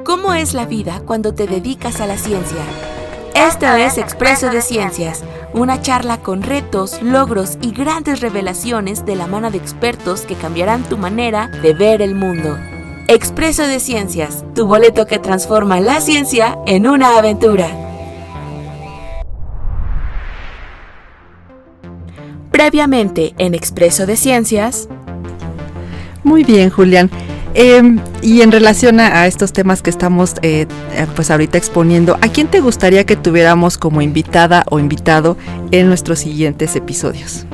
¿Cómo es la vida cuando te dedicas a la ciencia? Esto es Expreso de Ciencias, una charla con retos, logros y grandes revelaciones de la mano de expertos que cambiarán tu manera de ver el mundo. Expreso de Ciencias, tu boleto que transforma la ciencia en una aventura. Previamente en Expreso de Ciencias. Muy bien, Julián. Y en relación a estos temas que estamos pues ahorita exponiendo, ¿a quién te gustaría que tuviéramos como invitada o invitado en nuestros siguientes episodios?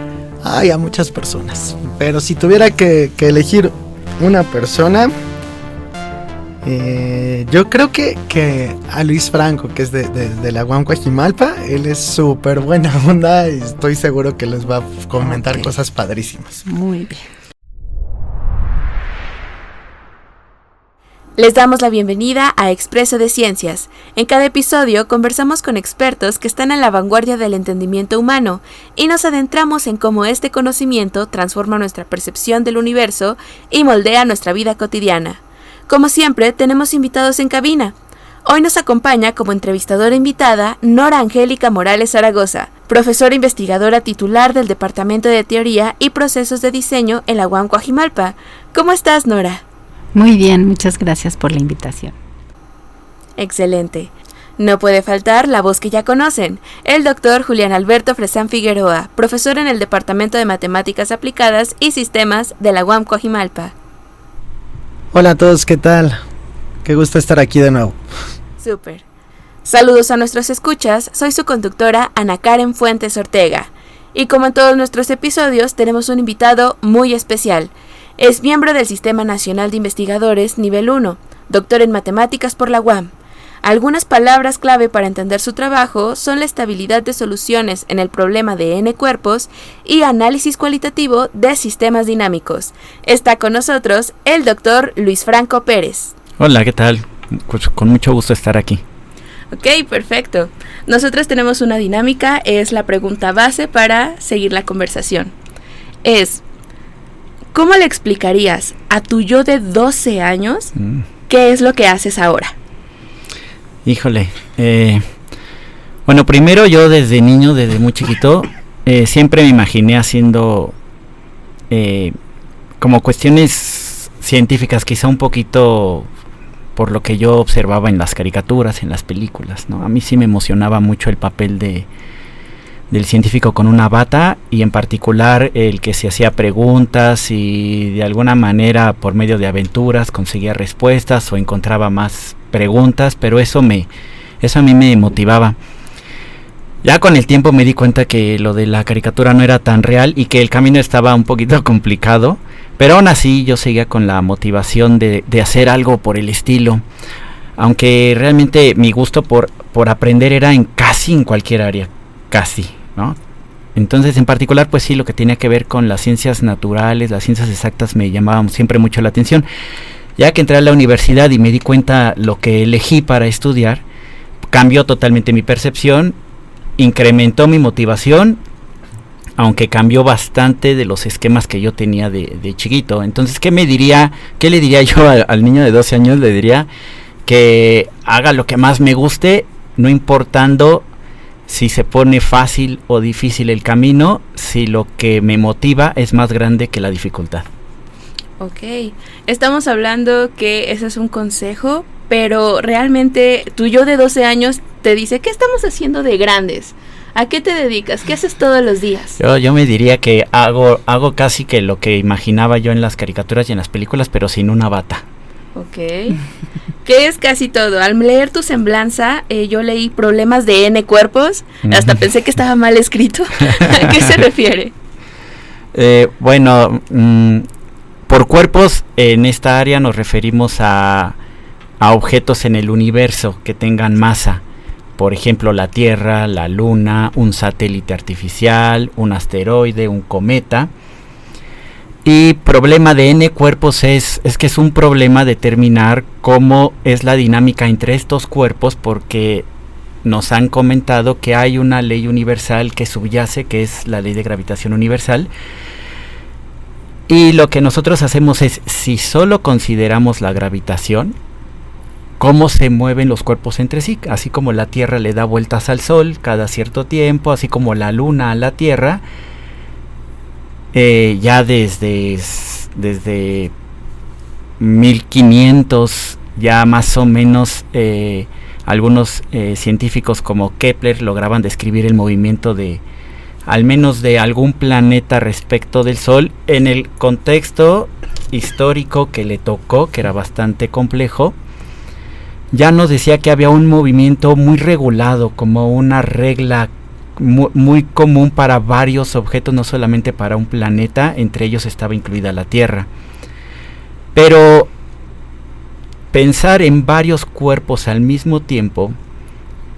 Ay, a muchas personas. Pero si tuviera que elegir una persona, yo creo que a Luis Franco, que es de la UAM Coajimalpa. Él es súper buena onda y estoy seguro que les va a comentar cosas padrísimas. Muy bien. Les damos la bienvenida a Expreso de Ciencias. En cada episodio conversamos con expertos que están a la vanguardia del entendimiento humano y nos adentramos en cómo este conocimiento transforma nuestra percepción del universo y moldea nuestra vida cotidiana. Como siempre, tenemos invitados en cabina. Hoy nos acompaña como entrevistadora invitada Nora Angélica Morales Zaragoza, profesora investigadora titular del Departamento de Teoría y Procesos de Diseño en la UAM Coajimalpa. ¿Cómo estás, Nora? Muy bien, muchas gracias por la invitación. Excelente. No puede faltar la voz que ya conocen, el doctor Julián Alberto Fresán Figueroa, profesor en el Departamento de Matemáticas Aplicadas y Sistemas de la UAM Coajimalpa. Hola a todos, ¿qué tal? Qué gusto estar aquí de nuevo. Súper. Saludos a nuestros escuchas, soy su conductora Ana Karen Fuentes Ortega. Y como en todos nuestros episodios, tenemos un invitado muy especial. Es miembro del Sistema Nacional de Investigadores Nivel 1, doctor en Matemáticas por la UAM. Algunas palabras clave para entender su trabajo son la estabilidad de soluciones en el problema de N cuerpos y análisis cualitativo de sistemas dinámicos. Está con nosotros el doctor Luis Franco Pérez. Hola, ¿qué tal? Pues con mucho gusto estar aquí. Ok, perfecto. Nosotros tenemos una dinámica, es la pregunta base para seguir la conversación. ¿Cómo le explicarías a tu yo de 12 años qué es lo que haces ahora? Híjole, bueno, primero yo desde niño, desde muy chiquito, siempre me imaginé haciendo como cuestiones científicas, quizá un poquito por lo que yo observaba en las caricaturas, en las películas, ¿no? A mí sí me emocionaba mucho el papel del científico con una bata y en particular el que se hacía preguntas y de alguna manera por medio de aventuras conseguía respuestas o encontraba más preguntas, pero eso a mí me motivaba. Ya con el tiempo me di cuenta que lo de la caricatura no era tan real y que el camino estaba un poquito complicado, pero aún así yo seguía con la motivación de hacer algo por el estilo, aunque realmente mi gusto por aprender era casi en cualquier área, casi, ¿no? Entonces en particular pues sí, lo que tenía que ver con las ciencias naturales, las ciencias exactas me llamaban siempre mucho la atención. Ya que entré a la universidad y me di cuenta lo que elegí para estudiar, cambió totalmente mi percepción, incrementó mi motivación, aunque cambió bastante de los esquemas que yo tenía de chiquito. Entonces, ¿qué le diría yo al niño de 12 años? Le diría que haga lo que más me guste, no importando si se pone fácil o difícil el camino, si lo que me motiva es más grande que la dificultad. Ok, estamos hablando que ese es un consejo, pero realmente tu yo de 12 años te dice, ¿qué estamos haciendo de grandes? ¿A qué te dedicas? ¿Qué haces todos los días? Yo me diría que hago casi que lo que imaginaba yo en las caricaturas y en las películas, pero sin una bata. Ok, ¿qué es casi todo? Al leer tu semblanza, yo leí problemas de N cuerpos, hasta pensé que estaba mal escrito. ¿A qué se refiere? Por cuerpos, en esta área nos referimos a objetos en el universo que tengan masa. Por ejemplo, la Tierra, la Luna, un satélite artificial, un asteroide, un cometa. Y problema de N cuerpos es que es un problema determinar cómo es la dinámica entre estos cuerpos, porque nos han comentado que hay una ley universal que subyace, que es la ley de gravitación universal. Y lo que nosotros hacemos es, si solo consideramos la gravitación, cómo se mueven los cuerpos entre sí, así como la Tierra le da vueltas al Sol cada cierto tiempo, así como la Luna a la Tierra, ya desde 1500, ya más o menos algunos científicos como Kepler lograban describir el movimiento de al menos de algún planeta respecto del Sol en el contexto histórico que le tocó, que era bastante complejo. Ya nos decía que había un movimiento muy regulado, como una regla muy común para varios objetos, no solamente para un planeta, entre ellos estaba incluida la Tierra. Pero pensar en varios cuerpos al mismo tiempo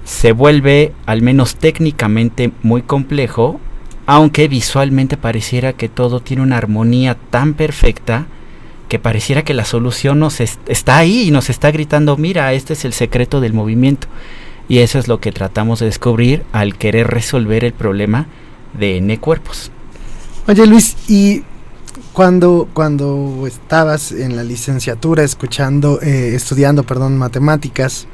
se vuelve, al menos técnicamente, muy complejo, aunque visualmente pareciera que todo tiene una armonía tan perfecta que pareciera que la solución está ahí y nos está gritando, mira, este es el secreto del movimiento. Y eso es lo que tratamos de descubrir al querer resolver el problema de N cuerpos. Oye, Luis, y cuando estabas en la licenciatura estudiando matemáticas,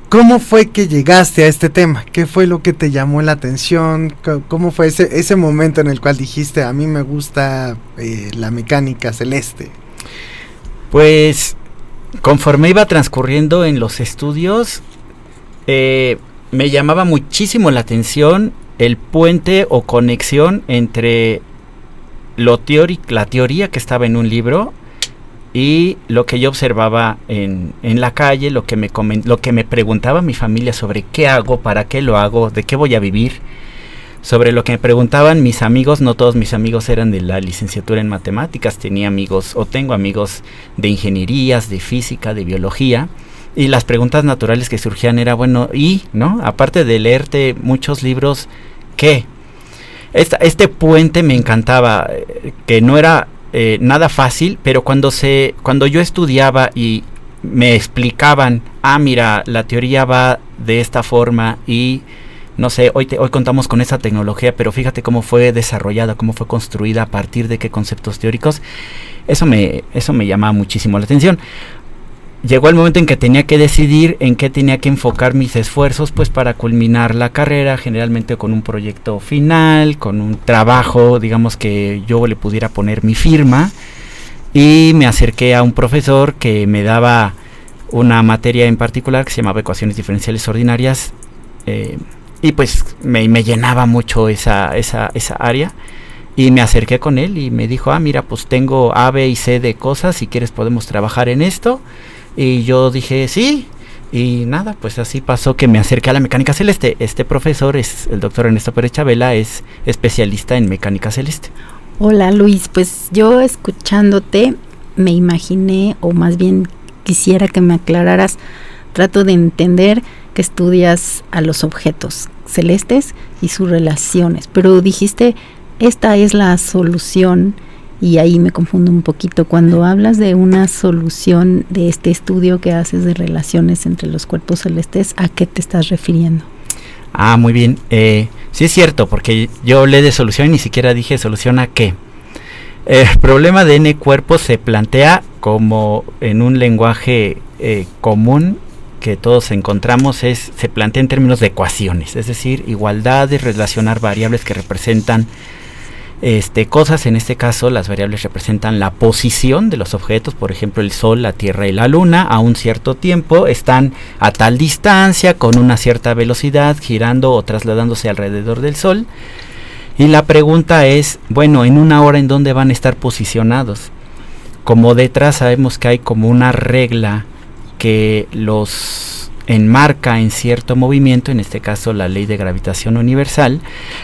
¿cómo fue que llegaste a este tema? ¿Qué fue lo que te llamó la atención? ¿Cómo fue ese momento en el cual dijiste, a mí me gusta la mecánica celeste? Pues conforme iba transcurriendo en los estudios, me llamaba muchísimo la atención el puente o conexión entre la teoría que estaba en un libro y lo que yo observaba en la calle, lo que me preguntaba mi familia sobre qué hago, para qué lo hago, de qué voy a vivir, sobre lo que me preguntaban mis amigos. No todos mis amigos eran de la licenciatura en matemáticas, tengo amigos de ingenierías, de física, de biología, y las preguntas naturales que surgían era, bueno, ¿no? Aparte de leerte muchos libros, ¿qué? Este puente me encantaba, que no era nada fácil, pero cuando yo estudiaba y me explicaban, mira, la teoría va de esta forma y no sé, hoy contamos con esa tecnología, pero fíjate cómo fue desarrollada, cómo fue construida, a partir de qué conceptos teóricos, eso me llamaba muchísimo la atención. Llegó el momento en que tenía que decidir en qué tenía que enfocar mis esfuerzos, pues para culminar la carrera, generalmente con un proyecto final, con un trabajo, digamos, que yo le pudiera poner mi firma, y me acerqué a un profesor que me daba una materia en particular que se llamaba Ecuaciones Diferenciales Ordinarias, y pues me llenaba mucho esa área, y me acerqué con él y me dijo, mira, pues tengo A, B y C de cosas, si quieres podemos trabajar en esto. Y yo dije sí, y nada, pues así pasó que me acerqué a la mecánica celeste. Este profesor es el doctor Ernesto Pérez Chabela, es especialista en mecánica celeste. Hola Luis, pues yo escuchándote me imaginé, o más bien quisiera que me aclararas, trato de entender que estudias a los objetos celestes y sus relaciones, pero dijiste, esta es la solución. Y ahí me confundo un poquito. Cuando hablas de una solución de este estudio que haces de relaciones entre los cuerpos celestes, ¿a qué te estás refiriendo? Muy bien. Sí es cierto, porque yo hablé de solución y ni siquiera dije solución a qué. El problema de N cuerpos se plantea como en un lenguaje común que todos encontramos, se plantea en términos de ecuaciones, es decir, igualdades, relacionar variables que representan cosas. En este caso las variables representan la posición de los objetos, por ejemplo el Sol, la Tierra y la Luna a un cierto tiempo, están a tal distancia, con una cierta velocidad, girando o trasladándose alrededor del Sol, y la pregunta es, bueno, en una hora ¿en dónde van a estar posicionados? Como detrás sabemos que hay como una regla que los enmarca en cierto movimiento, en este caso la ley de gravitación universal,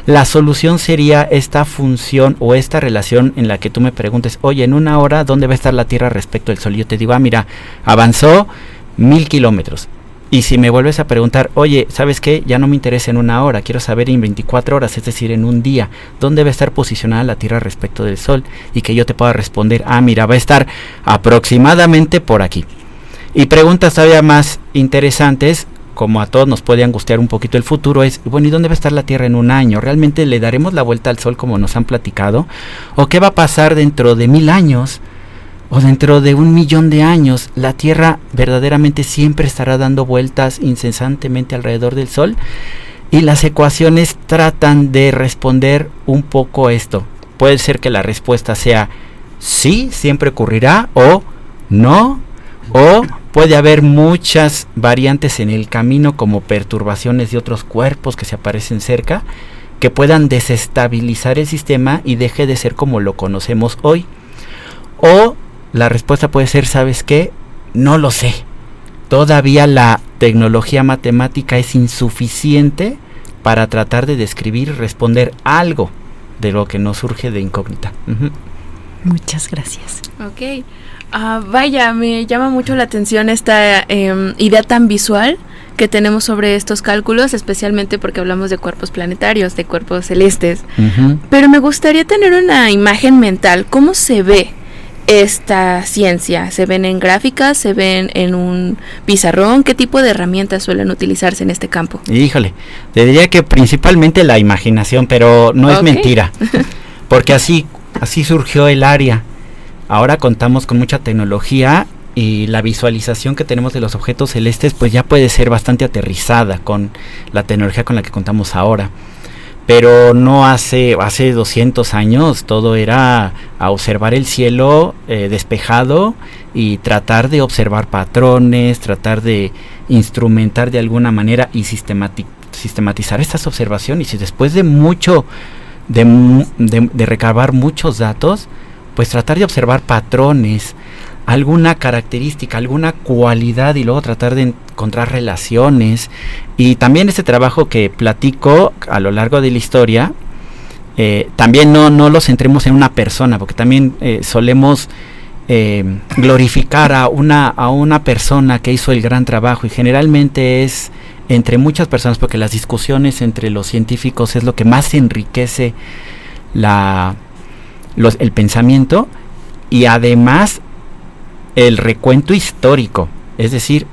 la solución sería esta función o esta relación en la que tú me preguntes, oye, en una hora, ¿dónde va a estar la Tierra respecto al Sol? Y yo te digo, mira, avanzó 1000 kilómetros. Y si me vuelves a preguntar, oye, ¿sabes qué? Ya no me interesa en una hora, quiero saber en 24 horas, es decir, en un día, ¿dónde va a estar posicionada la Tierra respecto del Sol? Y que yo te pueda responder, mira, va a estar aproximadamente por aquí. Y preguntas todavía más interesantes, como a todos nos puede angustiar un poquito el futuro, es, bueno, ¿y dónde va a estar la Tierra en un año? ¿Realmente le daremos la vuelta al Sol como nos han platicado? ¿O qué va a pasar dentro de 1000 años? o dentro de 1.000.000 de años, la Tierra verdaderamente siempre estará dando vueltas incesantemente alrededor del Sol. Y las ecuaciones tratan de responder un poco a esto. Puede ser que la respuesta sea sí, siempre ocurrirá, o no, o puede haber muchas variantes en el camino, como perturbaciones de otros cuerpos que se aparecen cerca, que puedan desestabilizar el sistema y deje de ser como lo conocemos hoy. O la respuesta puede ser, ¿sabes qué? No lo sé. Todavía la tecnología matemática es insuficiente para tratar de describir y responder algo de lo que nos surge de incógnita. Uh-huh. Muchas gracias. Ok. Vaya, me llama mucho la atención esta idea tan visual que tenemos sobre estos cálculos, especialmente porque hablamos de cuerpos planetarios, de cuerpos celestes. Uh-huh. Pero me gustaría tener una imagen mental. ¿Cómo se ve esta ciencia? ¿Se ven en gráficas? ¿Se ven en un pizarrón? ¿Qué tipo de herramientas suelen utilizarse en este campo? Híjole, te diría que principalmente la imaginación, pero no es mentira, porque así surgió el área. Ahora contamos con mucha tecnología y la visualización que tenemos de los objetos celestes pues ya puede ser bastante aterrizada con la tecnología con la que contamos ahora. Pero no hace 200 años todo era a observar el cielo despejado y tratar de observar patrones, tratar de instrumentar de alguna manera y sistematizar estas observaciones. Y después de mucho, de recabar muchos datos, pues tratar de observar patrones, alguna característica, alguna cualidad y luego tratar de encontrar relaciones. Y también este trabajo que platico a lo largo de la historia, también no lo centremos en una persona, porque también solemos glorificar a una persona que hizo el gran trabajo, y generalmente es entre muchas personas, porque las discusiones entre los científicos es lo que más enriquece el pensamiento, y además el recuento histórico, es decir,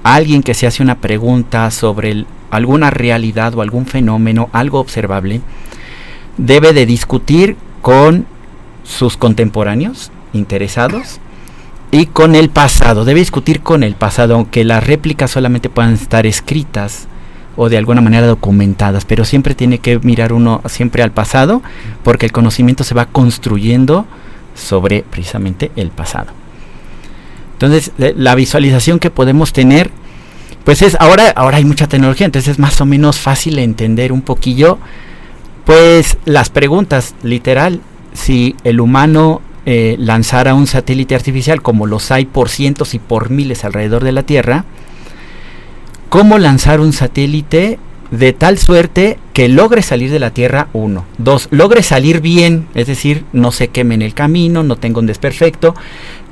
alguien que se hace una pregunta sobre alguna realidad o algún fenómeno, algo observable, debe de discutir con sus contemporáneos interesados y con el pasado, debe discutir con el pasado, aunque las réplicas solamente puedan estar escritas o de alguna manera documentadas, pero siempre tiene que mirar uno siempre al pasado, porque el conocimiento se va construyendo sobre precisamente el pasado. Entonces, la visualización que podemos tener, pues es, ahora hay mucha tecnología, entonces es más o menos fácil entender un poquillo, pues las preguntas, literal, si el humano lanzara un satélite artificial, como los hay por cientos y por miles alrededor de la Tierra, ¿cómo lanzar un satélite de tal suerte que logre salir de la Tierra? 1, 2, logre salir bien, es decir, no se queme en el camino, no tenga un desperfecto.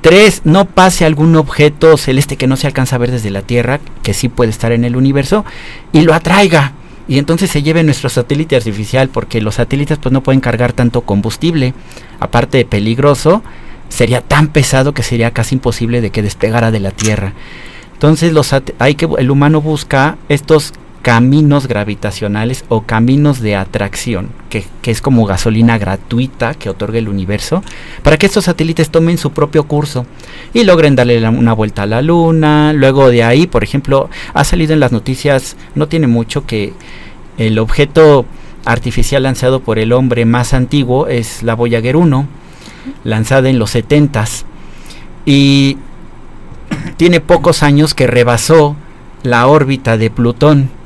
3, no pase algún objeto celeste que no se alcanza a ver desde la Tierra, que sí puede estar en el universo, y lo atraiga, y entonces se lleve nuestro satélite artificial, porque los satélites pues no pueden cargar tanto combustible, aparte de peligroso, sería tan pesado que sería casi imposible de que despegara de la Tierra. Entonces el humano busca estos caminos gravitacionales o caminos de atracción, que es como gasolina gratuita que otorga el universo, para que estos satélites tomen su propio curso y logren darle una vuelta a la Luna. Luego de ahí, por ejemplo, ha salido en las noticias, no tiene mucho, que el objeto artificial lanzado por el hombre más antiguo es la Voyager 1, lanzada en los 70s, y tiene pocos años que rebasó la órbita de Plutón.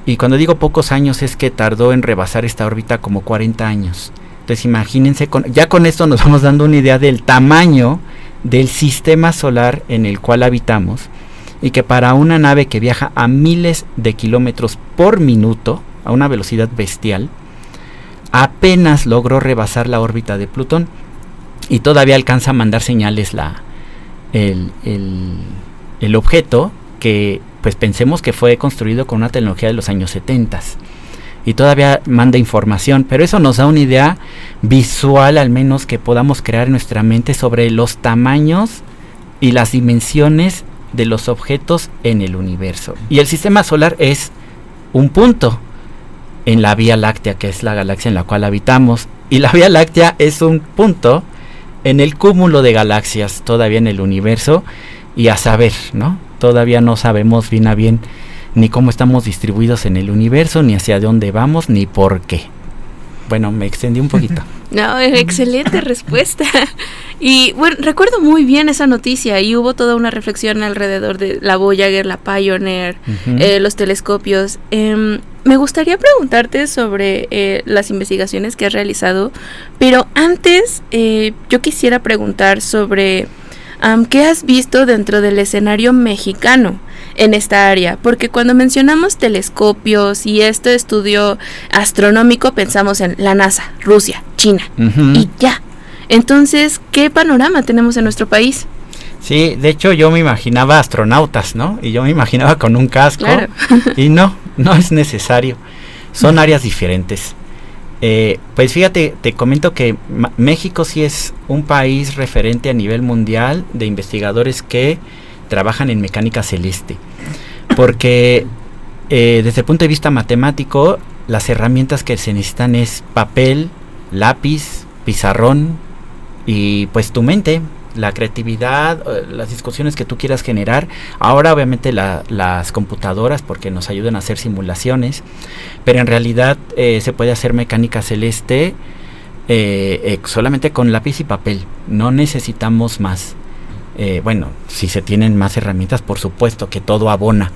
Y cuando digo pocos años es que tardó en rebasar esta órbita como 40 años. Entonces imagínense, ya con esto nos vamos dando una idea del tamaño del sistema solar en el cual habitamos, y que para una nave que viaja a miles de kilómetros por minuto, a una velocidad bestial, apenas logró rebasar la órbita de Plutón, y todavía alcanza a mandar señales el objeto, que pues pensemos que fue construido con una tecnología de los años 70 y todavía manda información, pero eso nos da una idea visual, al menos, que podamos crear en nuestra mente sobre los tamaños y las dimensiones de los objetos en el universo. Y el sistema solar es un punto en la Vía Láctea, que es la galaxia en la cual habitamos, y la Vía Láctea es un punto en el cúmulo de galaxias todavía en el universo, y a saber, ¿no? Todavía no sabemos bien a bien ni cómo estamos distribuidos en el universo, ni hacia dónde vamos, ni por qué. Bueno, me extendí un poquito. No, excelente respuesta. Y bueno, recuerdo muy bien esa noticia y hubo toda una reflexión alrededor de la Voyager, la Pioneer, los telescopios. Me gustaría preguntarte sobre las investigaciones que has realizado, pero antes yo quisiera preguntar sobre ¿qué has visto dentro del escenario mexicano en esta área? Porque cuando mencionamos telescopios y este estudio astronómico pensamos en la NASA, Rusia, China y ya. Entonces, ¿qué panorama tenemos en nuestro país? Sí, de hecho yo me imaginaba astronautas, ¿no? Y yo me imaginaba con un casco. Claro. Y no es necesario. Son áreas diferentes. Pues fíjate, te comento que México sí es un país referente a nivel mundial de investigadores que trabajan en mecánica celeste, porque desde el punto de vista matemático, las herramientas que se necesitan es papel, lápiz, pizarrón y pues tu mente, la creatividad, las discusiones que tú quieras generar. Ahora obviamente las computadoras, porque nos ayudan a hacer simulaciones, pero en realidad se puede hacer mecánica celeste solamente con lápiz y papel. No necesitamos más. Bueno, si se tienen más herramientas, por supuesto que todo abona,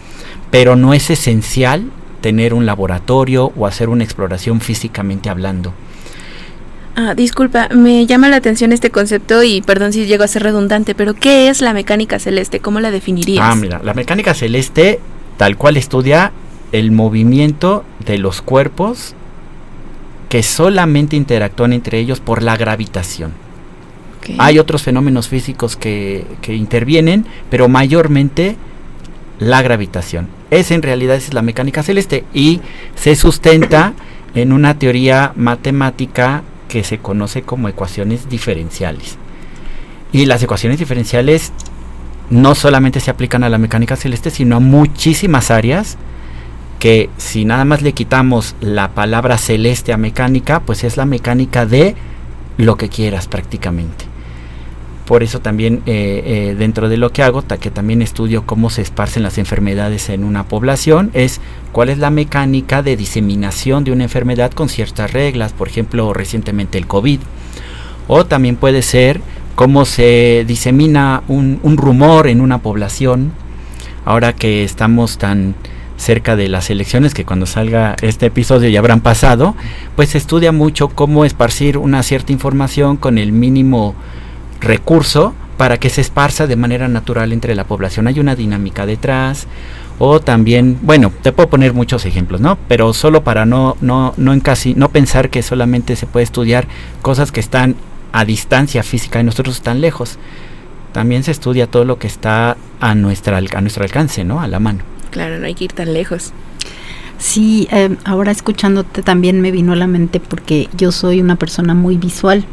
pero no es esencial tener un laboratorio o hacer una exploración físicamente hablando. Disculpa, me llama la atención este concepto y perdón si llego a ser redundante, pero ¿qué es la mecánica celeste? ¿Cómo la definirías? Mira, la mecánica celeste tal cual estudia el movimiento de los cuerpos que solamente interactúan entre ellos por la gravitación. Okay. Hay otros fenómenos físicos que intervienen, pero mayormente la gravitación. En realidad es la mecánica celeste y se sustenta en una teoría matemática que se conoce como ecuaciones diferenciales. Y las ecuaciones diferenciales no solamente se aplican a la mecánica celeste, sino a muchísimas áreas, que si nada más le quitamos la palabra celeste a mecánica, pues es la mecánica de lo que quieras prácticamente. Por eso también dentro de lo que hago, que también estudio cómo se esparcen las enfermedades en una población, es cuál es la mecánica de diseminación de una enfermedad con ciertas reglas, por ejemplo recientemente el COVID, o también puede ser cómo se disemina un rumor en una población, ahora que estamos tan cerca de las elecciones, que cuando salga este episodio ya habrán pasado, pues se estudia mucho cómo esparcir una cierta información con el mínimo recurso para que se esparza de manera natural entre la población. Hay una dinámica detrás, o también, bueno, te puedo poner muchos ejemplos, ¿no? Pero solo para no pensar que solamente se puede estudiar cosas que están a distancia física de nosotros, están lejos. También se estudia todo lo que está a nuestro alcance, ¿no? A la mano. Claro, no hay que ir tan lejos. Sí, ahora escuchándote también me vino a la mente, porque yo soy una persona muy visual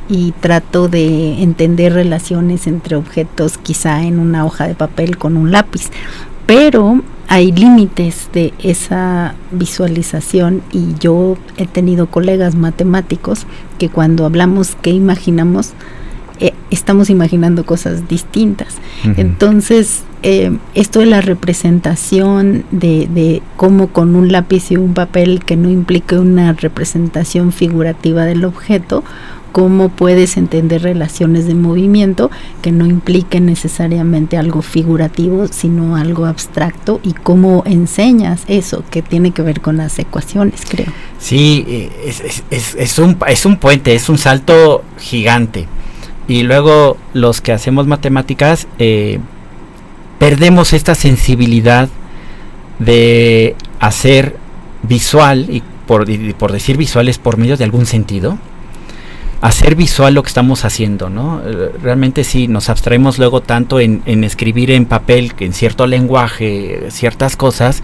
y trato de entender relaciones entre objetos quizá en una hoja de papel con un lápiz, pero hay límites de esa visualización, y yo he tenido colegas matemáticos que cuando hablamos qué imaginamos, estamos imaginando cosas distintas. Entonces esto de la representación de cómo con un lápiz y un papel que no implique una representación figurativa del objeto, cómo puedes entender relaciones de movimiento que no impliquen necesariamente algo figurativo, sino algo abstracto, y cómo enseñas eso, que tiene que ver con las ecuaciones, creo. Sí, es un puente, es un salto gigante. Y luego los que hacemos matemáticas perdemos esta sensibilidad de hacer visual, y por decir visual es por medio de algún sentido, hacer visual lo que estamos haciendo, ¿no? Realmente sí, nos abstraemos luego tanto en escribir en papel, en cierto lenguaje, ciertas cosas,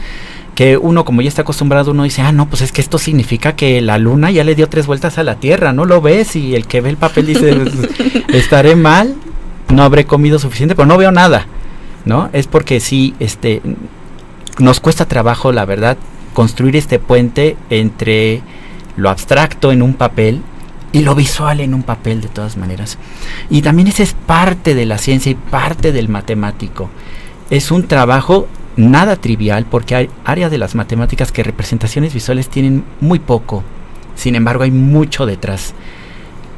que uno, como ya está acostumbrado, uno dice, no, pues es que esto significa que la luna ya le dio 3 vueltas a la Tierra, ¿no lo ves? Y el que ve el papel dice, estaré mal, no habré comido suficiente, pero no veo nada, ¿no? Es porque sí, nos cuesta trabajo, la verdad, construir este puente entre lo abstracto en un papel y lo visual en un papel de todas maneras. Y también esa es parte de la ciencia y parte del matemático. Es un trabajo nada trivial porque hay áreas de las matemáticas que representaciones visuales tienen muy poco. Sin embargo, hay mucho detrás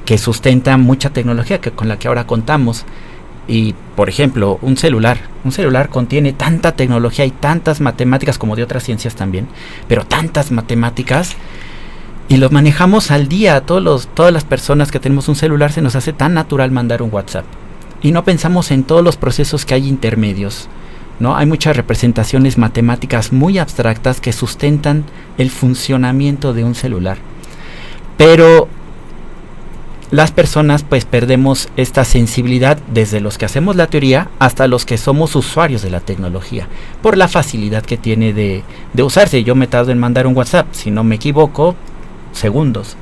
que sustenta mucha tecnología con la que ahora contamos. Y, por ejemplo, un celular contiene tanta tecnología y tantas matemáticas como de otras ciencias también, pero tantas matemáticas, y los manejamos al día. Todas las personas que tenemos un celular se nos hace tan natural mandar un WhatsApp y no pensamos en todos los procesos que hay intermedios, ¿no? Hay muchas representaciones matemáticas muy abstractas que sustentan el funcionamiento de un celular, pero las personas pues perdemos esta sensibilidad desde los que hacemos la teoría hasta los que somos usuarios de la tecnología, por la facilidad que tiene de usarse. Yo me tardo en mandar un WhatsApp, si no me equivoco, segundos.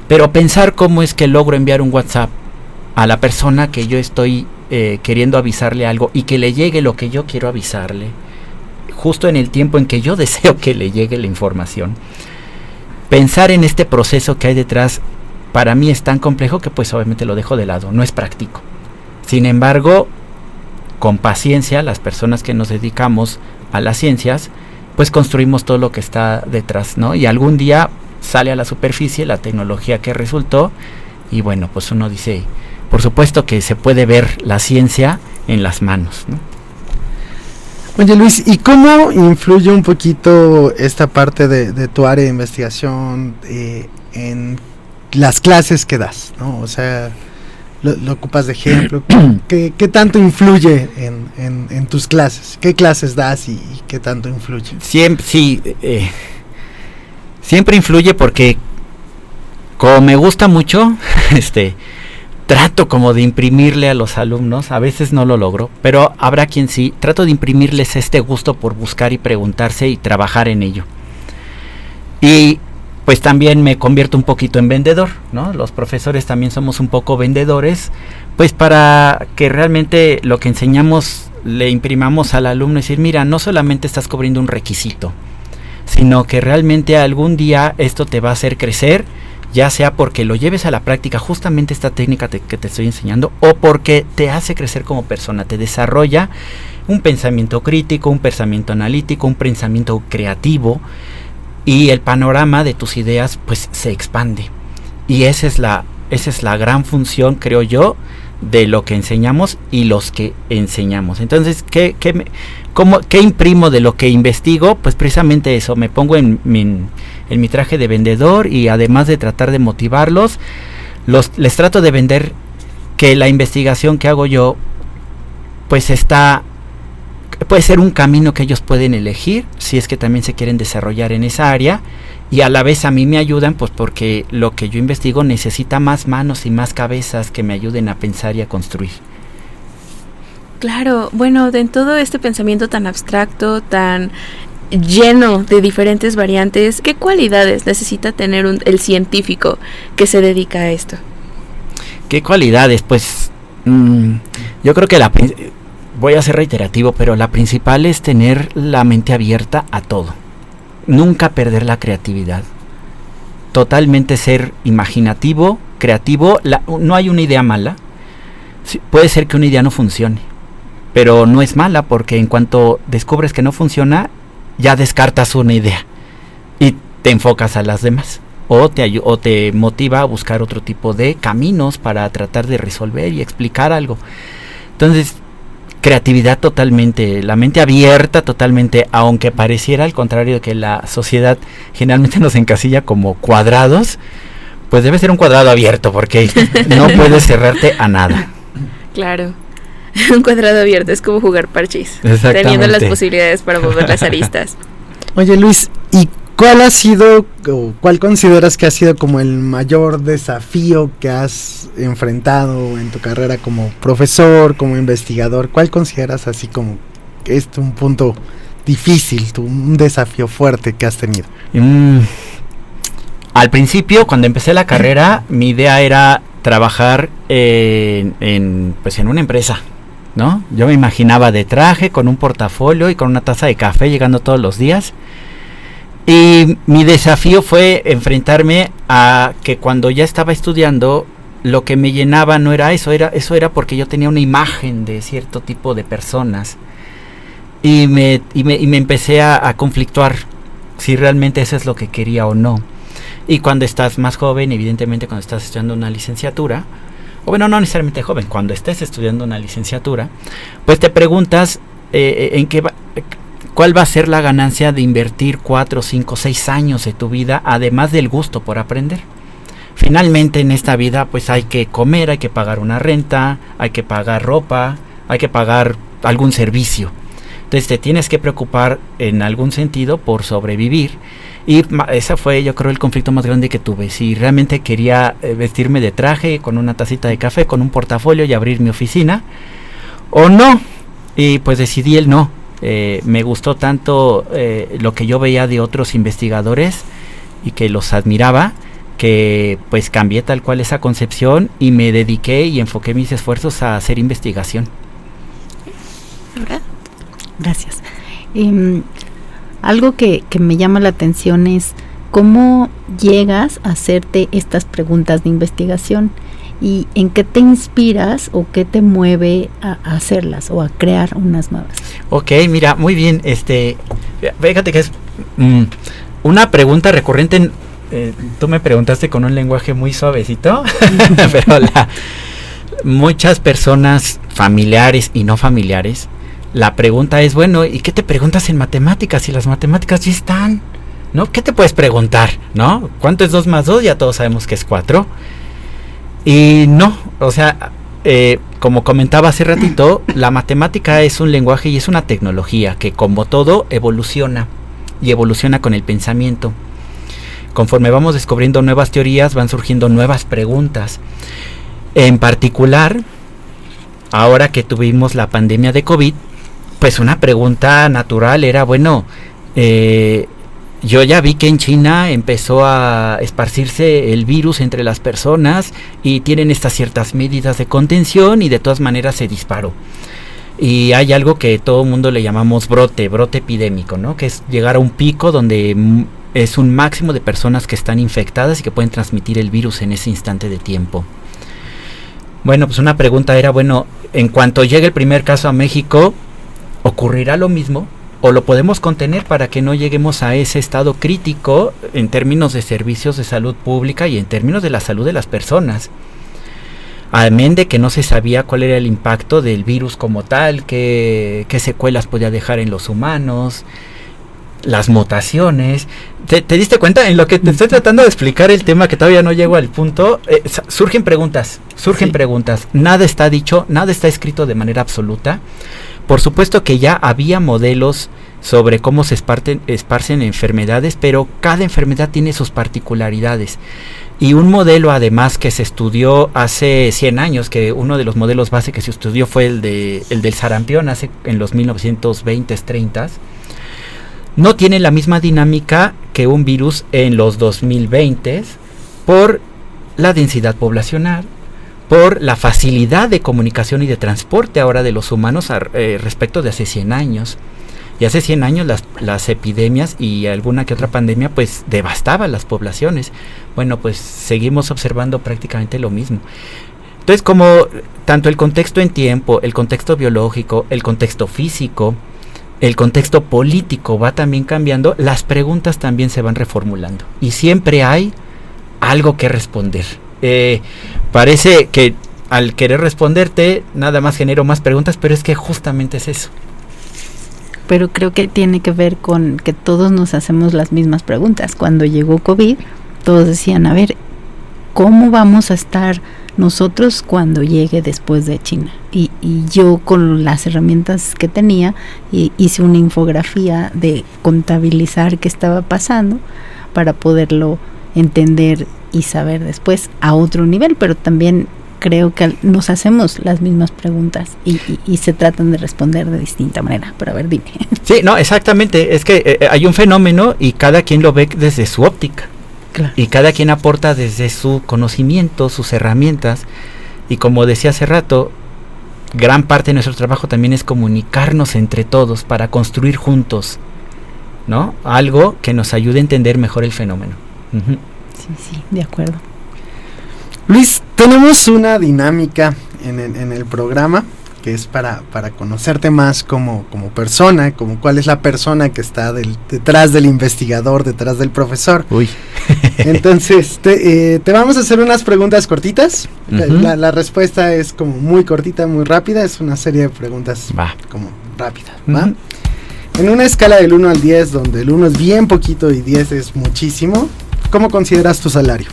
Pero pensar cómo es que logro enviar un WhatsApp a la persona que yo estoy queriendo avisarle algo y que le llegue lo que yo quiero avisarle, justo en el tiempo en que yo deseo que le llegue la información. Pensar en este proceso que hay detrás para mí es tan complejo que pues obviamente lo dejo de lado, no es práctico. Sin embargo, con paciencia, las personas que nos dedicamos a las ciencias, pues construimos todo lo que está detrás, ¿no? Y algún día sale a la superficie la tecnología que resultó, y bueno, pues uno dice, por supuesto que se puede ver la ciencia en las manos, ¿no? Oye, Luis, ¿y cómo influye un poquito esta parte de tu área de investigación en las clases que das, ¿no? O sea, lo ocupas de ejemplo. ¿Qué tanto influye en tus clases? ¿Qué clases das y qué tanto influye? Siempre influye porque como me gusta mucho, trato como de imprimirle a los alumnos, a veces no lo logro, pero habrá quien sí, trato de imprimirles este gusto por buscar y preguntarse y trabajar en ello. Y pues también me convierto un poquito en vendedor, ¿no? Los profesores también somos un poco vendedores, pues para que realmente lo que enseñamos le imprimamos al alumno y decir, mira, no solamente estás cubriendo un requisito, sino que realmente algún día esto te va a hacer crecer, ya sea porque lo lleves a la práctica justamente esta técnica que te estoy enseñando, o porque te hace crecer como persona, te desarrolla un pensamiento crítico, un pensamiento analítico, un pensamiento creativo, y el panorama de tus ideas pues se expande. Y esa es la gran función, creo yo, de lo que enseñamos y los que enseñamos. Entonces, ¿qué imprimo de lo que investigo? Pues precisamente eso, me pongo en mi traje de vendedor, y además de tratar de motivarlos, les trato de vender que la investigación que hago yo pues puede ser un camino que ellos pueden elegir si es que también se quieren desarrollar en esa área, y a la vez a mí me ayudan pues porque lo que yo investigo necesita más manos y más cabezas que me ayuden a pensar y a construir. Claro, bueno, en todo este pensamiento tan abstracto, tan lleno de diferentes variantes, ¿qué cualidades necesita tener el científico que se dedica a esto? ¿Qué cualidades? Pues yo creo que voy a ser reiterativo, pero la principal es tener la mente abierta a todo. Nunca perder la creatividad. Totalmente ser imaginativo, creativo. No hay una idea mala. Puede ser que una idea no funcione, pero no es mala, porque en cuanto descubres que no funciona, ya descartas una idea y te enfocas a las demás. O te motiva a buscar otro tipo de caminos para tratar de resolver y explicar algo. Entonces, creatividad totalmente, la mente abierta totalmente, aunque pareciera al contrario de que la sociedad generalmente nos encasilla como cuadrados, pues debe ser un cuadrado abierto, porque no puedes cerrarte a nada. Claro, un cuadrado abierto es como jugar parchís, teniendo las posibilidades para mover las aristas. Oye, Luis, ¿y cuál consideras que ha sido como el mayor desafío que has enfrentado en tu carrera como profesor, como investigador? ¿Cuál consideras así como que es un punto difícil, un desafío fuerte que has tenido? Al principio, cuando empecé la carrera, mi idea era trabajar en una empresa, ¿no? Yo me imaginaba de traje, con un portafolio y con una taza de café, llegando todos los días. Y mi desafío fue enfrentarme a que cuando ya estaba estudiando, lo que me llenaba no era eso, era porque yo tenía una imagen de cierto tipo de personas. Y me empecé a conflictuar si realmente eso es lo que quería o no. Y cuando estás más joven, evidentemente cuando estás estudiando una licenciatura, o bueno, no necesariamente joven, cuando estés estudiando una licenciatura, pues te preguntas cuál va a ser la ganancia de invertir 4, 5, 6 años de tu vida, además del gusto por aprender. Finalmente en esta vida pues hay que comer, hay que pagar una renta, hay que pagar ropa, hay que pagar algún servicio. Entonces te tienes que preocupar en algún sentido por sobrevivir. Y ese fue, yo creo, el conflicto más grande que tuve. Si realmente quería vestirme de traje, con una tacita de café, con un portafolio y abrir mi oficina, o no. Y pues decidí el no. Me gustó tanto lo que yo veía de otros investigadores y que los admiraba, que pues cambié tal cual esa concepción y me dediqué y enfoqué mis esfuerzos a hacer investigación. Gracias. Algo que me llama la atención es cómo llegas a hacerte estas preguntas de investigación y en qué te inspiras o qué te mueve a hacerlas o a crear unas nuevas. Ok, mira, muy bien. Fíjate que es una pregunta recurrente. Tú me preguntaste con un lenguaje muy suavecito, pero muchas personas familiares y no familiares, la pregunta es, bueno, ¿y qué te preguntas en matemáticas? Si las matemáticas ya están, ¿no? ¿Qué te puedes preguntar, no? ¿Cuánto es 2 más 2? Ya todos sabemos que es 4. Y no, o sea, como comentaba hace ratito, la matemática es un lenguaje y es una tecnología que, como todo, evoluciona y evoluciona con el pensamiento. Conforme vamos descubriendo nuevas teorías, van surgiendo nuevas preguntas. En particular, ahora que tuvimos la pandemia de COVID, pues una pregunta natural era, bueno, yo ya vi que en China empezó a esparcirse el virus entre las personas y tienen estas ciertas medidas de contención y de todas maneras se disparó. Y hay algo que todo el mundo le llamamos brote epidémico, ¿no? Que es llegar a un pico donde es un máximo de personas que están infectadas y que pueden transmitir el virus en ese instante de tiempo. Bueno, pues una pregunta era, bueno, en cuanto llegue el primer caso a México, ¿ocurrirá lo mismo? ¿O lo podemos contener para que no lleguemos a ese estado crítico en términos de servicios de salud pública y en términos de la salud de las personas? Amén de que no se sabía cuál era el impacto del virus como tal, qué secuelas podía dejar en los humanos, las mutaciones. ¿Te diste cuenta? En lo que te estoy tratando de explicar el tema, que todavía no llego al punto, surgen preguntas. Nada está dicho, nada está escrito de manera absoluta. Por supuesto que ya había modelos sobre cómo se esparcen enfermedades, pero cada enfermedad tiene sus particularidades. Y un modelo además que se estudió hace 100 años, que uno de los modelos base que se estudió fue el del sarampión en los 1920s, 30s, no tiene la misma dinámica que un virus en los 2020s por la densidad poblacional, por la facilidad de comunicación y de transporte ahora de los humanos respecto de hace 100 años. Y hace 100 años las epidemias y alguna que otra pandemia pues devastaban las poblaciones. Bueno, pues seguimos observando prácticamente lo mismo. Entonces, como tanto el contexto en tiempo, el contexto biológico, el contexto físico, el contexto político va también cambiando, las preguntas también se van reformulando. Y siempre hay algo que responder. Parece que al querer responderte, nada más genero más preguntas, pero es que justamente es eso. Pero creo que tiene que ver con que todos nos hacemos las mismas preguntas. Cuando llegó COVID, todos decían, a ver, ¿cómo vamos a estar nosotros cuando llegue después de China? Y yo con las herramientas que tenía, hice una infografía de contabilizar qué estaba pasando para poderlo entender y saber después a otro nivel, pero también creo que nos hacemos las mismas preguntas y se tratan de responder de distinta manera. Pero a ver, dime. Sí, no, exactamente. Es que hay un fenómeno y cada quien lo ve desde su óptica. Claro. Y cada quien aporta desde su conocimiento, sus herramientas. Y como decía hace rato, gran parte de nuestro trabajo también es comunicarnos entre todos para construir juntos ¿no? Algo que nos ayude a entender mejor el fenómeno. Uh-huh. Sí, de acuerdo. Luis, tenemos una dinámica en el programa que es para conocerte más como persona, como cuál es la persona que está detrás del investigador, detrás del profesor. Uy. Entonces, te vamos a hacer unas preguntas cortitas. Uh-huh. La respuesta es como muy cortita, muy rápida. Es una serie de preguntas como rápidas, ¿va? Uh-huh. En una escala del 1 al 10, donde el 1 es bien poquito y 10 es muchísimo, ¿cómo consideras tu salario?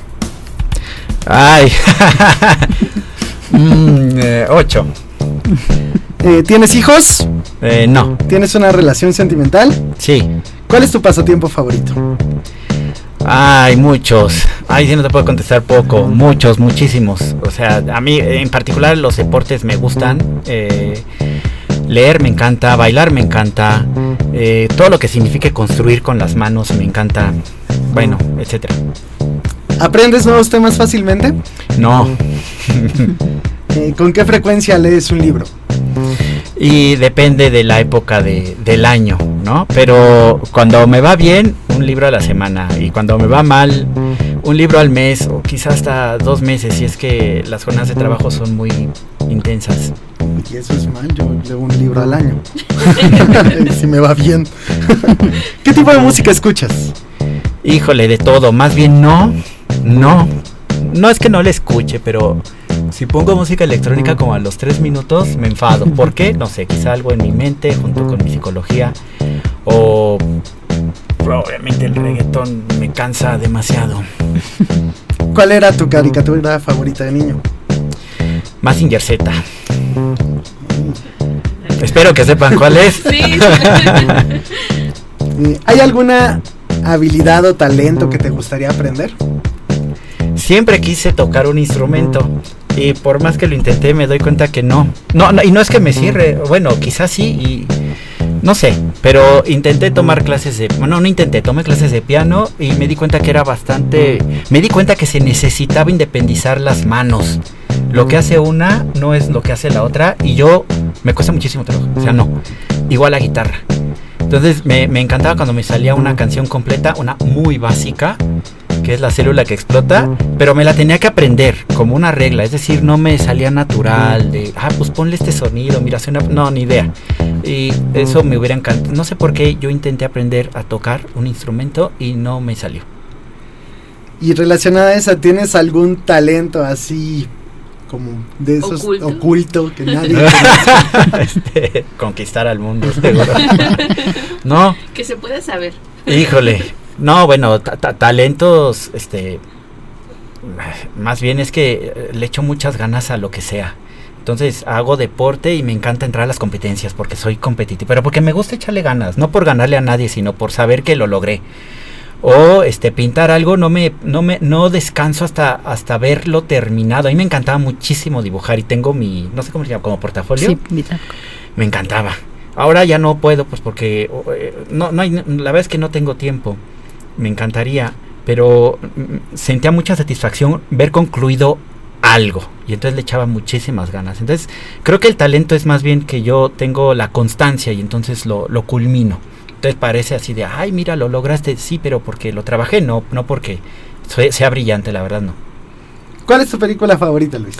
Ay. 8. ¿Tienes hijos? No. ¿Tienes una relación sentimental? Sí. ¿Cuál es tu pasatiempo favorito? Ay, muchos. Ay, sí, no te puedo contestar poco. Muchos, muchísimos. O sea, a mí en particular los deportes me gustan. Leer me encanta, bailar me encanta. Todo lo que signifique construir con las manos me encanta. Bueno, etcétera. ¿Aprendes nuevos temas fácilmente? No. ¿Con qué frecuencia lees un libro? Y depende de la época del año, ¿no? Pero cuando me va bien, un libro a la semana. Y cuando me va mal, un libro al mes o quizás hasta 2 meses, si es que las jornadas de trabajo son muy intensas. Y eso es mal, yo leo un libro al año. Si me va bien. ¿Qué tipo de música escuchas? Híjole, de todo. Más bien no es que no la escuche, pero si pongo música electrónica como a los 3 minutos me enfado. ¿Por qué? No sé, quizá algo en mi mente junto con mi psicología, o probablemente el reggaetón me cansa demasiado. ¿Cuál era tu caricatura favorita de niño? Mazinger Z. Espero que sepan cuál es. Sí. ¿Hay alguna habilidad o talento que te gustaría aprender? Siempre quise tocar un instrumento y por más que lo intenté me doy cuenta que no, y no es que me cierre, bueno, quizás sí, y no sé, pero intenté tomar clases tomé clases de piano y me di cuenta que se necesitaba independizar las manos. Lo que hace una no es lo que hace la otra, y me cuesta muchísimo trabajo, o sea, no, igual la guitarra. Entonces me encantaba cuando me salía una canción completa, una muy básica, que es La célula que explota, pero me la tenía que aprender como una regla, es decir, no me salía natural de, pues ponle este sonido, mira, ni idea. Y eso me hubiera encantado. No sé por qué yo intenté aprender a tocar un instrumento y no me salió. Y relacionada a esa, ¿tienes algún talento así como de esos oculto que nadie conoce? Conquistar al mundo, seguro. No. Que se puede saber. Híjole. No, bueno, talentos, más bien es que le echo muchas ganas a lo que sea. Entonces hago deporte y me encanta entrar a las competencias porque soy competitivo, pero porque me gusta echarle ganas, no por ganarle a nadie, sino por saber que lo logré. O pintar algo, no descanso hasta verlo terminado. A mí me encantaba muchísimo dibujar y tengo no sé cómo se llama, como portafolio. Sí, bitácora. Me encantaba. Ahora ya no puedo, pues porque la verdad es que no tengo tiempo. Me encantaría, pero sentía mucha satisfacción ver concluido algo, y entonces le echaba muchísimas ganas. Entonces creo que el talento es más bien que yo tengo la constancia y entonces lo culmino. Entonces parece así de, ay, mira, lo lograste, sí, pero porque lo trabajé, no porque sea brillante, la verdad no. ¿Cuál es tu película favorita, Luis?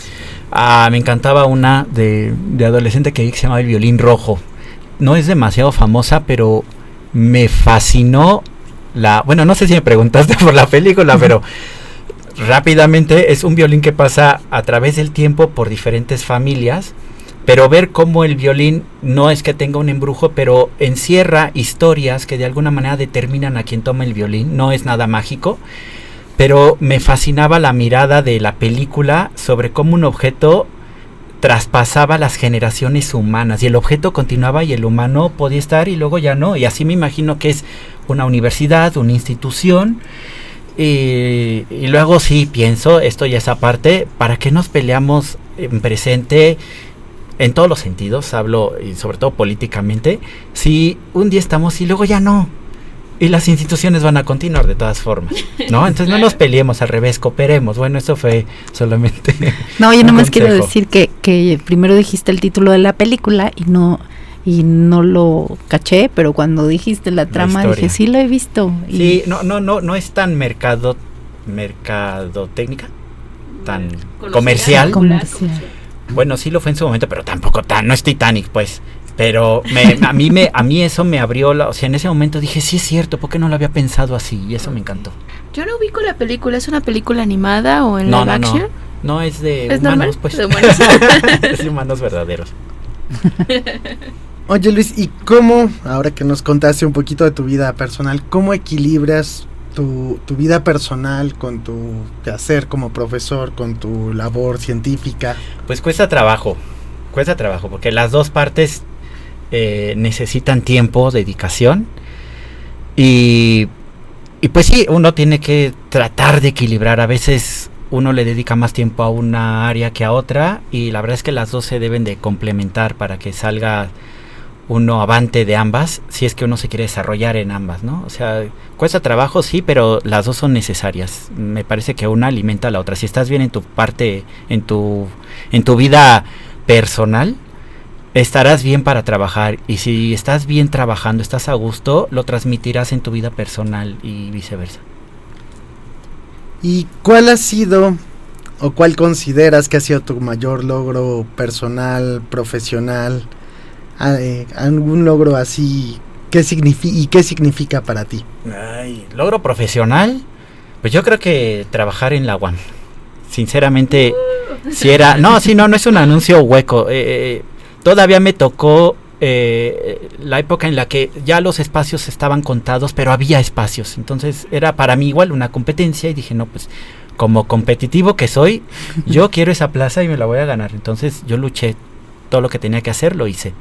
Me encantaba una de adolescente que se llamaba El violín rojo. No es demasiado famosa, pero me fascinó bueno, no sé si me preguntaste por la película, pero rápidamente es un violín que pasa a través del tiempo por diferentes familias, pero ver cómo el violín no es que tenga un embrujo, pero encierra historias que de alguna manera determinan a quien toma el violín. No es nada mágico, pero me fascinaba la mirada de la película sobre cómo un objeto traspasaba las generaciones humanas y el objeto continuaba y el humano podía estar y luego ya no, y así me imagino que es una universidad, una institución, y luego sí pienso, esto ya es aparte, ¿para qué nos peleamos en presente en todos los sentidos? Hablo, y sobre todo políticamente, si un día estamos y luego ya no, y las instituciones van a continuar de todas formas, ¿no? Entonces no nos peleemos, al revés, cooperemos. Bueno, eso fue solamente no, yo nomás quiero decir que primero dijiste el título de la película y y no lo caché, pero cuando dijiste la trama dije, sí la he visto. Sí, no es tan mercadotécnica, tan comercial. Bueno, sí lo fue en su momento, pero tampoco no es Titanic, pues. Pero a mí eso me abrió, o sea, en ese momento dije, sí es cierto, ¿por qué no lo había pensado así? Y eso me encantó. Yo no ubico la película, ¿es una película animada o en live action? No, es de ¿Es humanos, normal? pues. ¿De humanos? Es de humanos verdaderos. Oye, Luis, ¿y cómo, ahora que nos contaste un poquito de tu vida personal, cómo equilibras tu vida personal con tu quehacer como profesor, con tu labor científica? Pues cuesta trabajo, porque las dos partes necesitan tiempo, dedicación, y pues sí, uno tiene que tratar de equilibrar. A veces uno le dedica más tiempo a una área que a otra, y la verdad es que las dos se deben de complementar para que salga uno avante de ambas, si es que uno se quiere desarrollar en ambas, ¿no? O sea, cuesta trabajo, sí, pero las dos son necesarias. Me parece que una alimenta a la otra. Si estás bien en tu parte, en tu vida personal, estarás bien para trabajar, y si estás bien trabajando, estás a gusto, lo transmitirás en tu vida personal y viceversa. ¿Y cuál ha sido o cuál consideras que ha sido tu mayor logro personal, profesional? ¿Algún logro así? ¿Qué significa para ti? Logro profesional, pues yo creo que trabajar en la UAM. Sinceramente, si era... No es un anuncio hueco. Todavía me tocó la época en la que ya los espacios estaban contados, pero había espacios. Entonces era para mí igual una competencia, y dije, no, pues como competitivo que soy, yo quiero esa plaza y me la voy a ganar. Entonces yo luché, todo lo que tenía que hacer lo hice.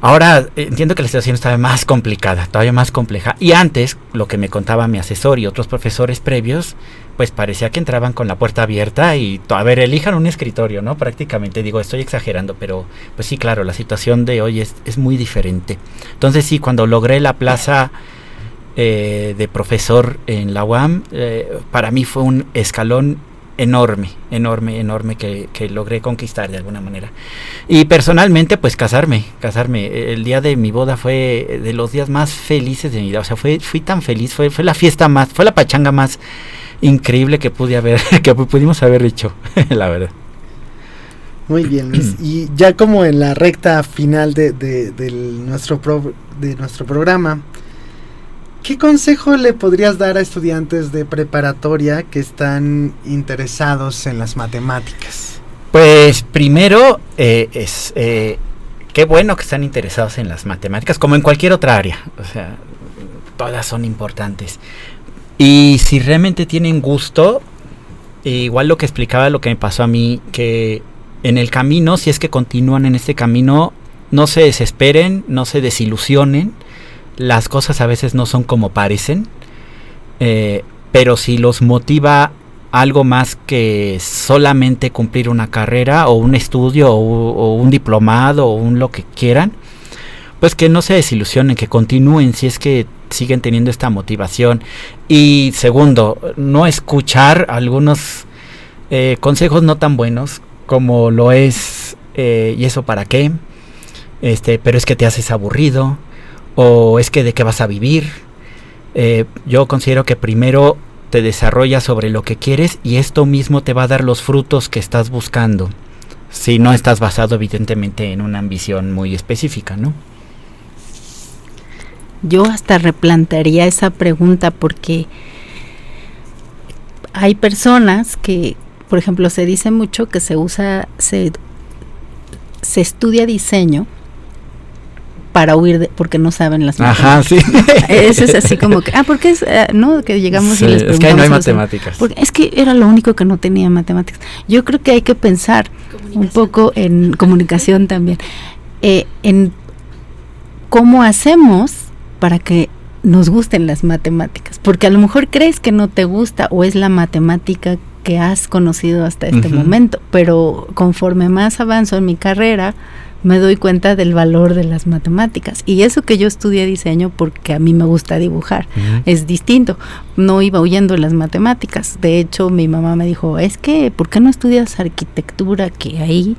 Ahora entiendo que la situación estaba más complicada, todavía más compleja. Y antes, lo que me contaba mi asesor y otros profesores previos, pues parecía que entraban con la puerta abierta y, a ver, elijan un escritorio, ¿no? Prácticamente, digo, estoy exagerando, pero pues sí, claro, la situación de hoy es muy diferente. Entonces sí, cuando logré la plaza de profesor en la UAM, para mí fue un escalón enorme que logré conquistar de alguna manera. Y personalmente, pues casarme. El día de mi boda fue de los días más felices de mi vida. O sea, fui tan feliz, fue la fiesta más, fue la pachanga más increíble que pudimos haber hecho, la verdad. Muy bien, Luis. Y ya como en la recta final de nuestro programa, ¿qué consejo le podrías dar a estudiantes de preparatoria que están interesados en las matemáticas? Pues primero, qué bueno que están interesados en las matemáticas, como en cualquier otra área. O sea, todas son importantes. Y si realmente tienen gusto, igual lo que explicaba, lo que me pasó a mí, que en el camino, si es que continúan en este camino, no se desesperen, no se desilusionen. Las cosas a veces no son como parecen, pero si los motiva algo más que solamente cumplir una carrera o un estudio o un diplomado o lo que quieran, pues que no se desilusionen, que continúen si es que siguen teniendo esta motivación. Y segundo, no escuchar algunos consejos no tan buenos como lo es ¿y eso para qué? Pero es que te haces aburrido, o es que de qué vas a vivir. Yo considero que primero te desarrollas sobre lo que quieres, y esto mismo te va a dar los frutos que estás buscando, si no estás basado evidentemente en una ambición muy específica, ¿no? Yo hasta replantearía esa pregunta, porque hay personas que, por ejemplo, se dice mucho que se estudia diseño para huir porque no saben las matemáticas. Ajá, sí. Eso es así como que, porque es, no, que llegamos sí, y les preguntamos. Es que ahí no hay matemáticas. Porque es que era lo único que no tenía matemáticas. Yo creo que hay que pensar un poco en comunicación también, en cómo hacemos para que nos gusten las matemáticas, porque a lo mejor crees que no te gusta o es la matemática que has conocido hasta este momento, pero conforme más avanzo en mi carrera, me doy cuenta del valor de las matemáticas. Y eso que yo estudié diseño porque a mí me gusta dibujar, es distinto. No iba huyendo de las matemáticas. De hecho, mi mamá me dijo, es que, ¿por qué no estudias arquitectura? Que ahí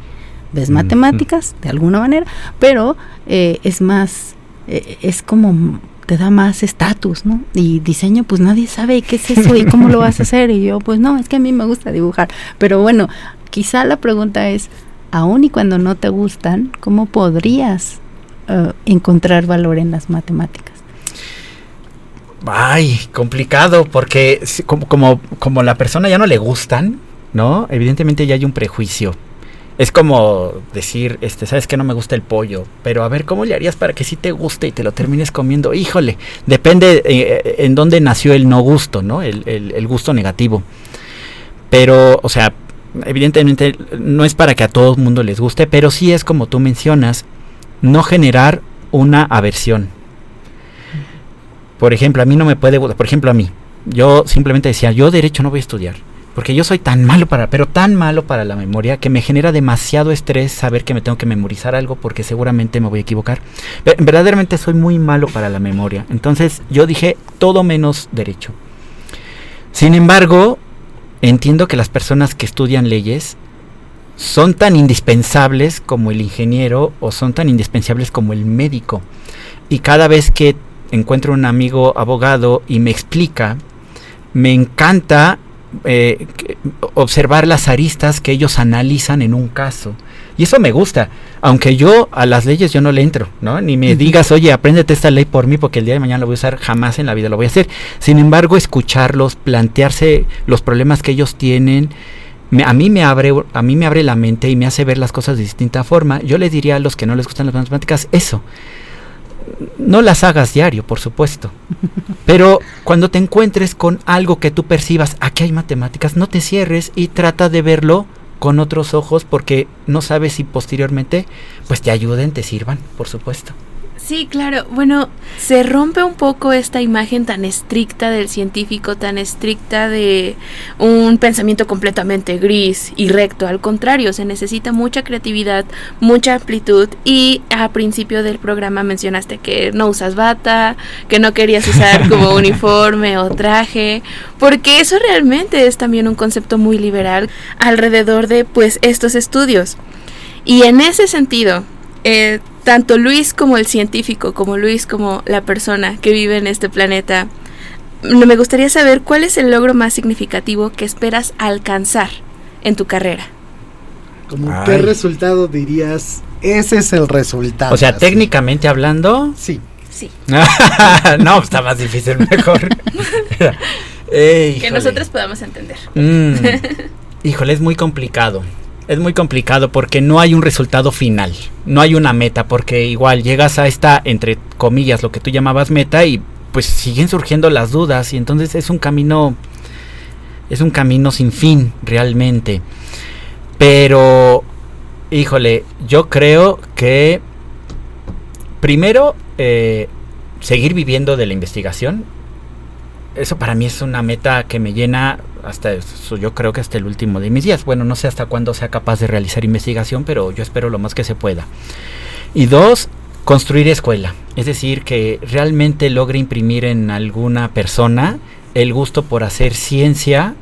ves matemáticas de alguna manera, pero es más, es como te da más estatus, ¿no? Y diseño, pues nadie sabe qué es eso y cómo lo vas a hacer, y yo, pues no, es que a mí me gusta dibujar, pero bueno, quizá la pregunta es, aún y cuando no te gustan, ¿cómo podrías encontrar valor en las matemáticas? Ay, complicado, porque como la persona ya no le gustan, ¿no? Evidentemente ya hay un prejuicio. Es como decir, ¿sabes qué? No me gusta el pollo, pero a ver, ¿cómo le harías para que sí te guste y te lo termines comiendo? Híjole, depende en dónde nació el no gusto, ¿no? El gusto negativo. Pero, o sea, evidentemente no es para que a todo el mundo les guste, pero sí es como tú mencionas, no generar una aversión. Por ejemplo, a mí no me puede gustar, por ejemplo a mí, yo simplemente decía, yo derecho no voy a estudiar, porque yo soy tan malo para la memoria, que me genera demasiado estrés saber que me tengo que memorizar algo, porque seguramente me voy a equivocar. Verdaderamente soy muy malo para la memoria, entonces yo dije, todo menos derecho. Sin embargo, entiendo que las personas que estudian leyes son tan indispensables como el ingeniero, o son tan indispensables como el médico, y cada vez que encuentro un amigo abogado y me explica, me encanta observar las aristas que ellos analizan en un caso, y eso me gusta, aunque yo a las leyes yo no le entro, ¿no? Ni me digas, oye, apréndete esta ley por mí, porque el día de mañana lo voy a usar, jamás en la vida lo voy a hacer. Sin embargo, escucharlos, plantearse los problemas que ellos tienen, a mí me abre la mente y me hace ver las cosas de distinta forma. Yo le diría a los que no les gustan las matemáticas eso. No las hagas diario, por supuesto, pero cuando te encuentres con algo que tú percibas, aquí hay matemáticas, no te cierres y trata de verlo con otros ojos, porque no sabes si posteriormente pues te ayuden, te sirvan, por supuesto. Sí, claro. Bueno, se rompe un poco esta imagen tan estricta del científico, tan estricta de un pensamiento completamente gris y recto. Al contrario, se necesita mucha creatividad, mucha amplitud. Y a principio del programa mencionaste que no usas bata, que no querías usar como uniforme o traje, porque eso realmente es también un concepto muy liberal alrededor de pues estos estudios. Y en ese sentido, tanto Luis como el científico, como Luis como la persona que vive en este planeta, me gustaría saber cuál es el logro más significativo que esperas alcanzar en tu carrera. ¿Qué resultado dirías? Ese es el resultado. O sea, técnicamente hablando. Sí. Sí. No, está más difícil, mejor. Que nosotros podamos entender. Híjole, es muy complicado. Es muy complicado porque no hay un resultado final, no hay una meta, porque igual llegas a esta, entre comillas, lo que tú llamabas meta, y pues siguen surgiendo las dudas, y entonces es un camino sin fin realmente. Pero, híjole, yo creo que primero seguir viviendo de la investigación. Eso para mí es una meta que me llena hasta eso, yo creo que hasta el último de mis días. Bueno, no sé hasta cuándo sea capaz de realizar investigación, pero yo espero lo más que se pueda. Y 2, construir escuela. Es decir, que realmente logre imprimir en alguna persona el gusto por hacer ciencia,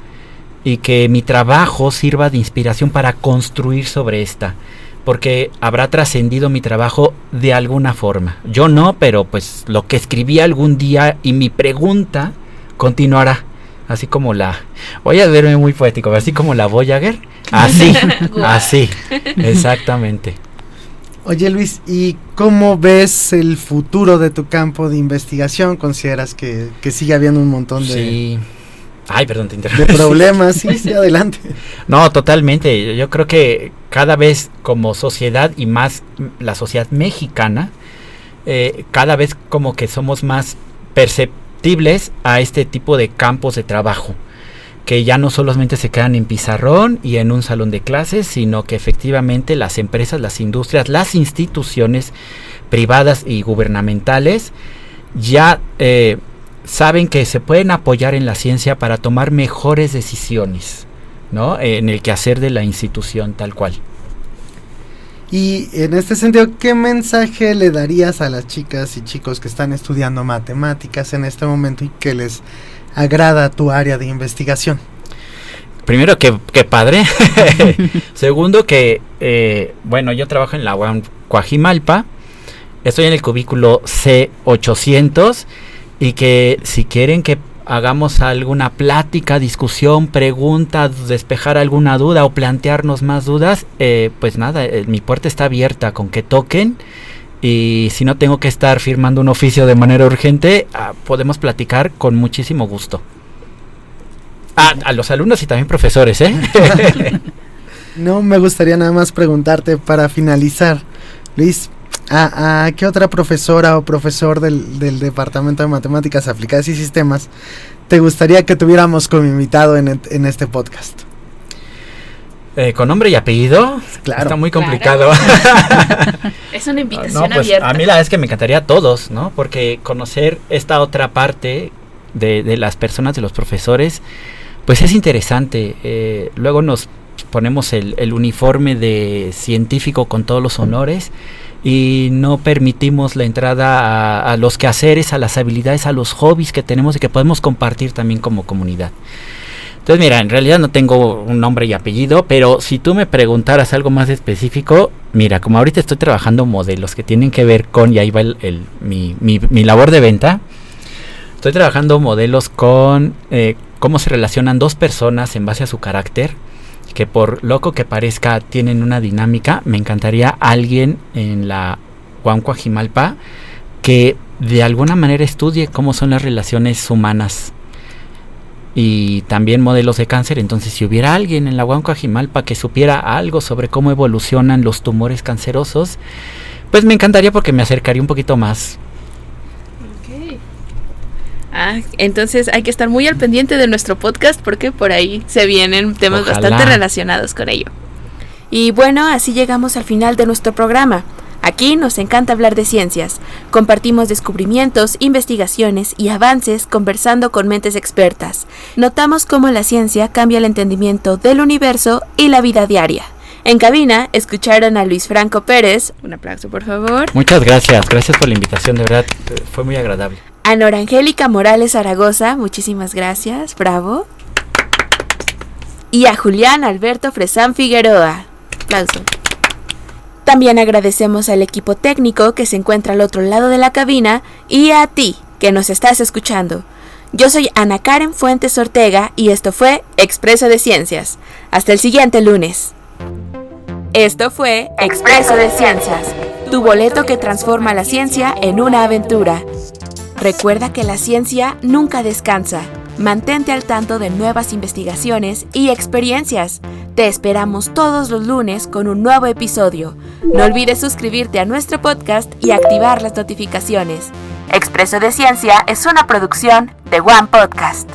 y que mi trabajo sirva de inspiración para construir sobre esta, porque habrá trascendido mi trabajo de alguna forma. Yo no, pero pues lo que escribí algún día y mi pregunta continuará, así como voy a verme muy poético, así como la Voyager, así, así, exactamente. Oye Luis, ¿y cómo ves el futuro de tu campo de investigación? ¿Consideras que sigue habiendo un montón de... Sí. Ay, perdón, te interrumpí. De problemas? Sí, adelante. No, totalmente, yo creo que cada vez como sociedad, y más la sociedad mexicana, cada vez como que somos más perceptibles a este tipo de campos de trabajo, que ya no solamente se quedan en pizarrón y en un salón de clases, sino que efectivamente las empresas, las industrias, las instituciones privadas y gubernamentales ya saben que se pueden apoyar en la ciencia para tomar mejores decisiones, ¿no? En el quehacer de la institución tal cual. Y en este sentido, ¿qué mensaje le darías a las chicas y chicos que están estudiando matemáticas en este momento y que les agrada tu área de investigación? primero, que padre. Segundo, que, bueno, yo trabajo en la UAM Coajimalpa. Estoy en el cubículo C800 y que si quieren que hagamos alguna plática, discusión, pregunta, despejar alguna duda o plantearnos más dudas, pues nada, mi puerta está abierta, con que toquen. Y si no tengo que estar firmando un oficio de manera urgente, podemos platicar con muchísimo gusto. A los alumnos y también profesores, ¿eh? No, me gustaría nada más preguntarte para finalizar, Luis, ¿a qué otra profesora o profesor del Departamento de Matemáticas Aplicadas y Sistemas te gustaría que tuviéramos como invitado en este podcast? ¿Con nombre y apellido? Claro. Está muy complicado. Es una invitación No, pues, abierta. a mí la verdad es que me encantaría a todos, ¿no? Porque conocer esta otra parte de las personas, de los profesores, pues es interesante. Luego nos ponemos el uniforme de científico con todos los honores y no permitimos la entrada a los quehaceres, a las habilidades, a los hobbies que tenemos y que podemos compartir también como comunidad. Entonces, mira, en realidad no tengo un nombre y apellido, pero si tú me preguntaras algo más específico, mira, como ahorita estoy trabajando modelos que tienen que ver con, y ahí va mi labor de venta, estoy trabajando modelos con cómo se relacionan dos personas en base a su carácter, que por loco que parezca tienen una dinámica. Me encantaría alguien en la UAM Coajimalpa que de alguna manera estudie cómo son las relaciones humanas y también modelos de cáncer. Entonces, si hubiera alguien en la UAM Coajimalpa que supiera algo sobre cómo evolucionan los tumores cancerosos, pues me encantaría, porque me acercaría un poquito más. Entonces hay que estar muy al pendiente de nuestro podcast porque por ahí se vienen temas bastante relacionados con ello. Y bueno, así llegamos al final de nuestro programa. Aquí nos encanta hablar de ciencias. Compartimos descubrimientos, investigaciones y avances conversando con mentes expertas. Notamos cómo la ciencia cambia el entendimiento del universo y la vida diaria. En cabina escucharon a Luis Franco Pérez. Un aplauso, por favor. Muchas gracias. Gracias por la invitación, de verdad. Fue muy agradable. A Nora Angélica Morales Zaragoza, muchísimas gracias, bravo. Y a Julián Alberto Fresán Figueroa. Aplauso. También agradecemos al equipo técnico que se encuentra al otro lado de la cabina y a ti que nos estás escuchando. Yo soy Ana Karen Fuentes Ortega y esto fue Expreso de Ciencias. Hasta el siguiente lunes. Esto fue Expreso de Ciencias, tu boleto que transforma la ciencia en una aventura. Recuerda que la ciencia nunca descansa. Mantente al tanto de nuevas investigaciones y experiencias. Te esperamos todos los lunes con un nuevo episodio. No olvides suscribirte a nuestro podcast y activar las notificaciones. Expreso de Ciencia es una producción de One Podcast.